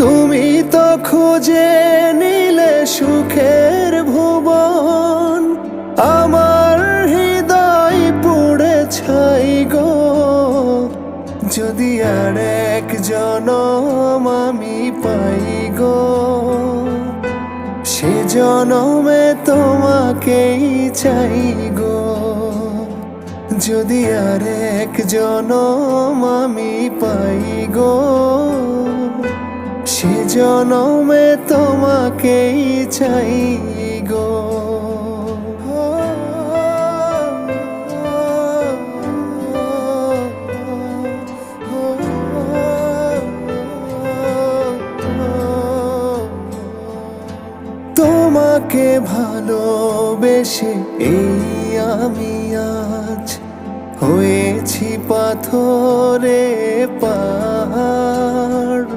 তুমি তো খুঁজে নিলে সুখের ভুবন, আমার হৃদয় পুড়ে ছাই গো। যদি আর এক জনম আমি পাই গো, সে জনমে তোমাকেই চাই গো। যদি আর এক জনম আমি পাই গো, সে জনমে তোমাকেই চাই গো। তোমাকে ভালোবেসে এই আমি আজ হয়েছি পাথরে পা।